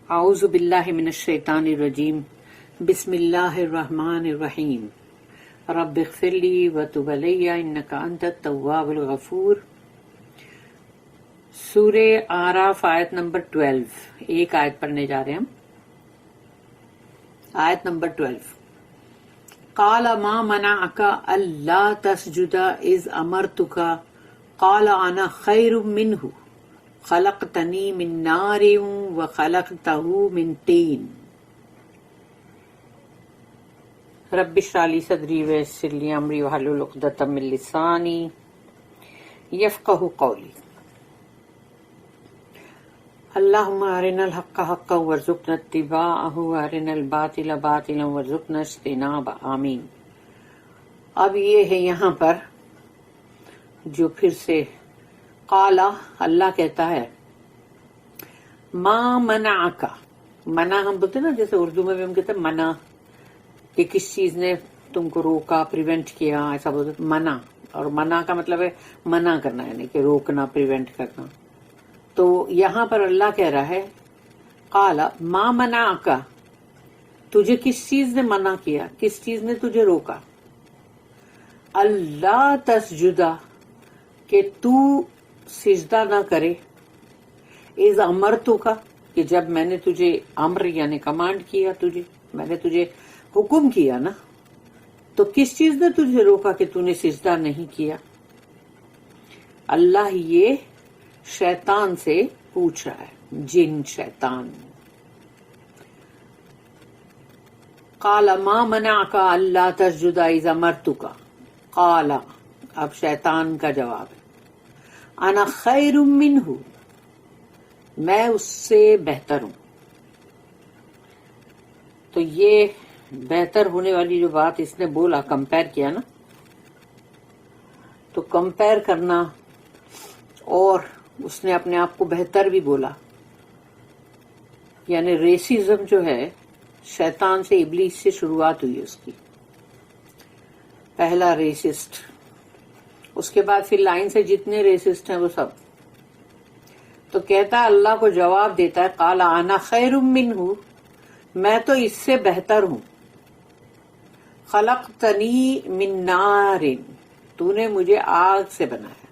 اعوذ باللہ من الشیطان الرجیم بسم اللہ الرحمن الرحیم رب اغفر لی وتب علی انک انت التواب الغفور۔ سورہ اعراف آیت نمبر 12، ایک آیت پڑھنے جا رہے ہیں ہم۔ آیت نمبر 12، قال ما منعک الا تسجد اذ امرتک قال انا خیر منہ خلقتنی من نار وخلقتہ من طین۔ رب اشرح لی صدری ویسر لی امری واحلل عقدۃ من لسانی یفقہوا قولی۔ اللہم ارنا الحق حقا وارزقنا اتباعہ وارنا الباطل باطلا وارزقنا اجتنابہ، آمین۔ اب یہ ہے یہاں پر جو پھر سے قالا، اللہ کہتا ہے ما منعک، منع ہم بولتے ہیں نا، جیسے اردو میں بھی ہم کہتے ہیں منع، کہ کس چیز نے تم کو روکا، پریونٹ کیا، ایسا بولتے ہیں منع۔ اور منع کا مطلب ہے منع کرنا، یعنی کہ روکنا، پریونٹ کرنا۔ تو یہاں پر اللہ کہہ رہا ہے قالا ما منعک، تجھے کس چیز نے منع کیا، کس چیز نے تجھے روکا، اللہ تسجدہ، کہ تو سجدہ نہ کرے، اذ امرتک، کہ جب میں نے تجھے امر یعنی کمانڈ کیا، میں نے تجھے حکم کیا نا، تو کس چیز نے تجھے روکا کہ تو نے سجدہ نہیں کیا؟ اللہ یہ شیطان سے پوچھ رہا ہے، جن شیطان۔ قال ما منعک الا تسجد اذ امرتک، قال، اب شیطان کا جواب ہے، انا خیر منہ، میں اس سے بہتر ہوں۔ تو یہ بہتر ہونے والی جو بات اس نے بولا، کمپیر کیا نا، تو کمپیر کرنا، اور اس نے اپنے آپ کو بہتر بھی بولا، یعنی ریسزم جو ہے شیطان سے، ابلیس سے شروعات ہوئی اس کی، پہلا ریسسٹ۔ اس کے بعد پھر لائن سے جتنے ریسسٹ ہیں وہ سب، تو کہتا ہے، اللہ کو جواب دیتا ہے، قال انا خیر منہ، میں تو اس سے بہتر ہوں، خلقتنی من نار، تو نے مجھے آگ سے بنایا،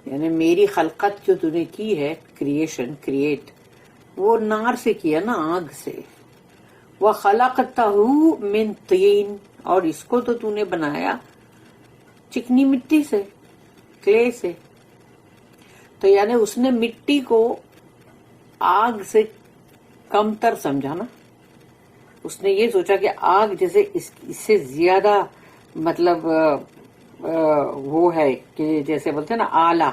یعنی میری خلقت جو تو نے کی ہے، کریشن، کریٹ، وہ نار سے کیا نا، آگ سے۔ وَخَلَقْتَهُ مِن طِينٍ، اور اس کو تو نے بنایا چکنی مٹی سے، کلے سے۔ تو یعنی اس نے مٹی کو آگ سے کم تر سمجھا نا، اس نے یہ سوچا کہ آگ جیسے اس سے زیادہ مطلب وہ ہے کہ جیسے بولتے ہیں نا آلہ،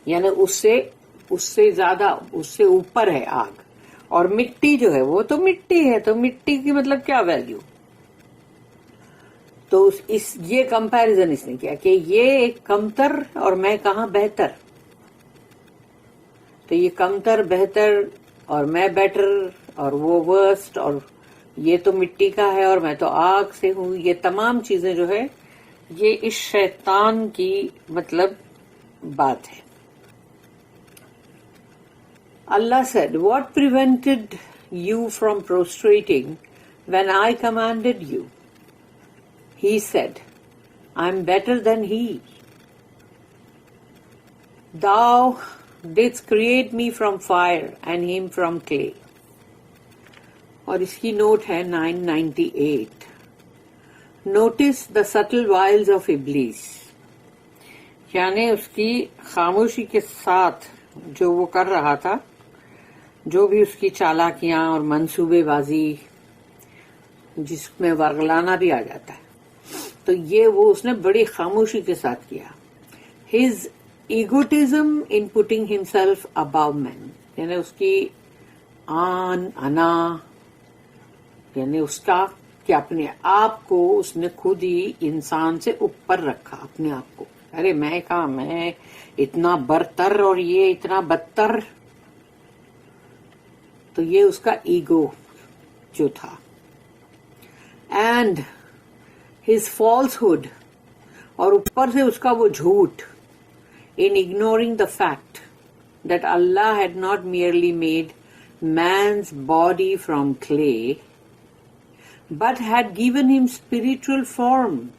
یعنی اس سے زیادہ، اس سے اوپر ہے آگ، اور مٹی جو ہے وہ تو مٹی ہے، تو مٹی کی مطلب کیا ویلیو۔ تو یہ کمپیریزن اس نے کیا کہ یہ ایک کمتر اور میں کہاں بہتر، تو یہ کمتر بہتر اور میں بیٹر، اور وہ ورسٹ، اور یہ تو مٹی کا ہے اور میں تو آگ سے ہوں۔ یہ تمام چیزیں جو ہے یہ اس شیطان کی مطلب بات ہے۔ Allah said, what prevented you from prostrating when I commanded you? He said, I am better than he. Thou didst create me from fire and him from clay. اور اس کی نوٹ ہے 998. Notice the subtle wiles of Iblis. یعنی اس کی خاموشی کے ساتھ جو وہ کر رہا تھا، جو بھی اس کی چالاکیاں اور منصوبے بازی، جس میں ورغلانا بھی آ جاتا ہے، تو یہ وہ اس نے بڑی خاموشی کے ساتھ کیا۔ His egotism in putting himself above men، یعنی اس کی انا، یعنی اس کا کہ اپنے آپ کو اس نے خود ہی انسان سے اوپر رکھا، اپنے آپ کو، ارے میں کہاں، میں اتنا برتر اور یہ اتنا بدتر، تو یہ اس کا ایگو جو تھا۔ اینڈ ہز فالسہڈ، اور اوپر سے اس کا وہ جھوٹ، in ignoring the fact that Allah had not merely made man's body from clay, but had given him spiritual form.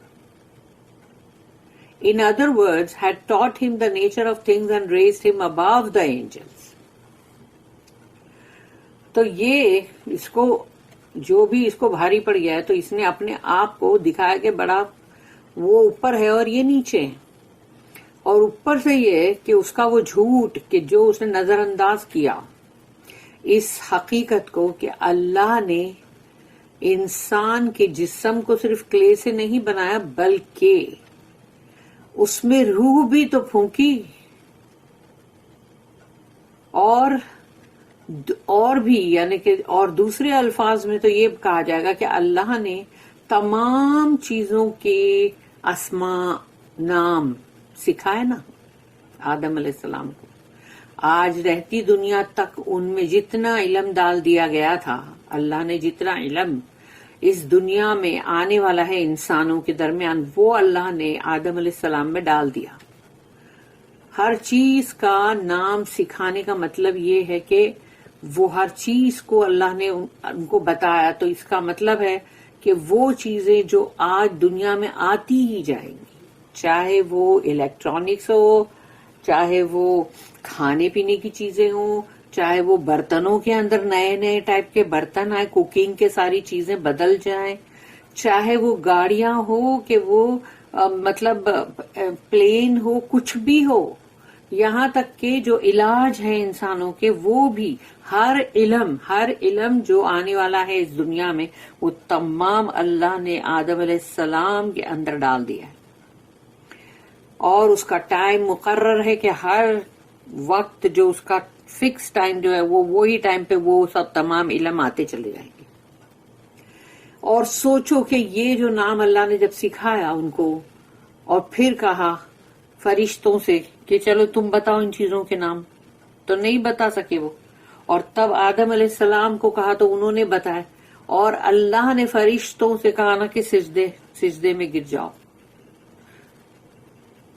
In other words, had taught him the nature of things and raised him above the angels. تو یہ اس کو جو بھی اس کو بھاری پڑ گیا ہے تو اس نے اپنے آپ کو دکھایا کہ بڑا وہ اوپر ہے اور یہ نیچے ہے، اور اوپر سے یہ کہ اس کا وہ جھوٹ کہ جو اس نے نظر انداز کیا اس حقیقت کو کہ اللہ نے انسان کے جسم کو صرف کلے سے نہیں بنایا بلکہ اس میں روح بھی تو پھونکی اور بھی، یعنی کہ اور دوسرے الفاظ میں تو یہ کہا جائے گا کہ اللہ نے تمام چیزوں کے اسماء نام سکھائے نا آدم علیہ السلام کو. آج رہتی دنیا تک ان میں جتنا علم ڈال دیا گیا تھا، اللہ نے جتنا علم اس دنیا میں آنے والا ہے انسانوں کے درمیان، وہ اللہ نے آدم علیہ السلام میں ڈال دیا. ہر چیز کا نام سکھانے کا مطلب یہ ہے کہ وہ ہر چیز کو اللہ نے ان کو بتایا، تو اس کا مطلب ہے کہ وہ چیزیں جو آج دنیا میں آتی ہی جائیں گی، چاہے وہ الیکٹرانکس ہو، چاہے وہ کھانے پینے کی چیزیں ہوں، چاہے وہ برتنوں کے اندر نئے نئے ٹائپ کے برتن آئے، کوکنگ کے ساری چیزیں بدل جائیں، چاہے وہ گاڑیاں ہو کہ وہ مطلب پلین ہو، کچھ بھی ہو، یہاں تک کہ جو علاج ہے انسانوں کے وہ بھی ہر علم جو آنے والا ہے اس دنیا میں وہ تمام اللہ نے آدم علیہ السلام کے اندر ڈال دیا ہے، اور اس کا ٹائم مقرر ہے کہ ہر وقت جو اس کا فکس ٹائم جو ہے وہ وہی ٹائم پہ وہ سب تمام علم آتے چلے جائیں گے. اور سوچو کہ یہ جو نام اللہ نے جب سکھایا ان کو اور پھر کہا فرشتوں سے کہ چلو تم بتاؤ ان چیزوں کے نام، تو نہیں بتا سکے وہ، اور تب آدم علیہ السلام کو کہا تو انہوں نے بتایا، اور اللہ نے فرشتوں سے کہا نا کہ سجدے میں گر جاؤ.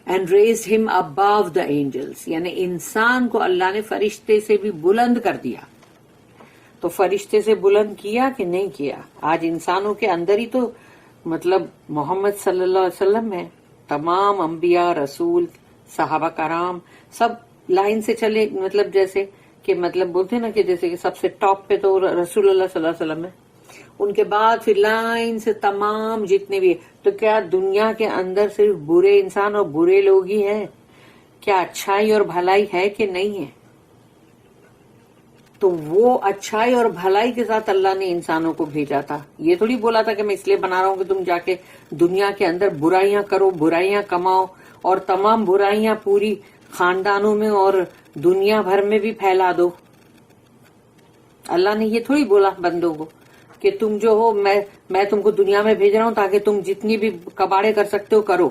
And raised him above the angels، یعنی انسان کو اللہ نے فرشتے سے بھی بلند کر دیا. تو فرشتے سے بلند کیا کہ نہیں کیا؟ آج انسانوں کے اندر ہی تو مطلب محمد صلی اللہ علیہ وسلم ہے، تمام انبیاء، رسول، صحابہ کرام سب لائن سے چلے، مطلب جیسے کہ مطلب بولتے ہیں نا کہ جیسے کہ سب سے ٹاپ پہ تو رسول اللہ صلی اللہ علیہ وسلم ہے، ان کے بعد پھر لائن سے تمام جتنے بھی. تو کیا دنیا کے اندر صرف برے انسان اور برے لوگ ہی ہیں؟ کیا اچھائی اور بھلائی ہے کہ نہیں ہے؟ تو وہ اچھائی اور بھلائی کے ساتھ اللہ نے انسانوں کو بھیجا تھا. یہ تھوڑی بولا تھا کہ میں اس لیے بنا رہا ہوں کہ تم جا کے دنیا کے اندر برائیاں کرو، برائیاں کماؤ، اور تمام برائیاں پوری خاندانوں میں اور دنیا بھر میں بھی پھیلا دو. اللہ نے یہ تھوڑی بولا بندوں کو کہ تم جو ہو میں تم کو دنیا میں بھیج رہا ہوں تاکہ تم جتنی بھی کباڑے کر سکتے ہو کرو.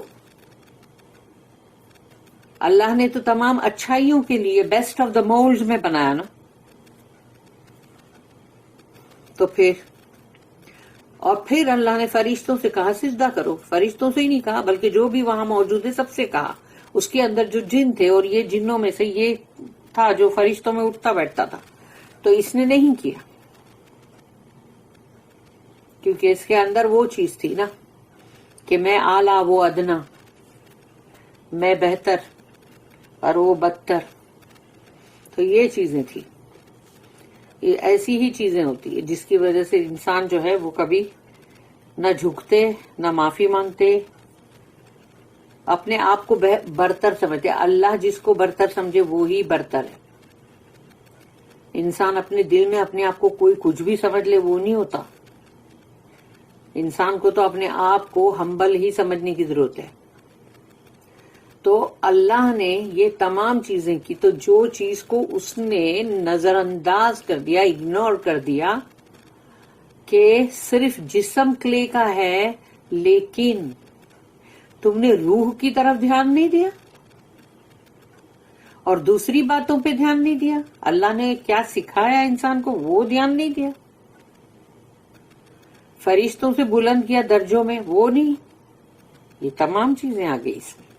اللہ نے تو تمام اچھائیوں کے لیے بیسٹ آف دا مولڈ میں بنایا نا. تو پھر اللہ نے فرشتوں سے کہا سجدہ کرو. فرشتوں سے ہی نہیں کہا بلکہ جو بھی وہاں موجود ہے سب سے کہا. اس کے اندر جو جن تھے، اور یہ جنوں میں سے یہ تھا جو فرشتوں میں اٹھتا بیٹھتا تھا، تو اس نے نہیں کیا کیونکہ اس کے اندر وہ چیز تھی نا کہ میں اعلیٰ وہ ادنا، میں بہتر اور وہ بدتر. تو یہ چیزیں تھی، یہ ایسی ہی چیزیں ہوتی ہے جس کی وجہ سے انسان جو ہے وہ کبھی نہ جھکتے نہ معافی مانگتے، اپنے آپ کو برتر سمجھتے. اللہ جس کو برتر سمجھے وہی برتر ہے. انسان اپنے دل میں اپنے آپ کو کوئی کچھ بھی سمجھ لے وہ نہیں ہوتا. انسان کو تو اپنے آپ کو ہمبل ہی سمجھنے کی ضرورت ہے. تو اللہ نے یہ تمام چیزیں کی، تو جو چیز کو اس نے نظر انداز کر دیا، اگنور کر دیا کہ صرف جسم کلے کا ہے، لیکن تم نے روح کی طرف دھیان نہیں دیا اور دوسری باتوں پہ دھیان نہیں دیا. اللہ نے کیا سکھایا انسان کو وہ دھیان نہیں دیا. فرشتوں سے بلند کیا درجوں میں وہ نہیں. یہ تمام چیزیں آ گئی اس میں.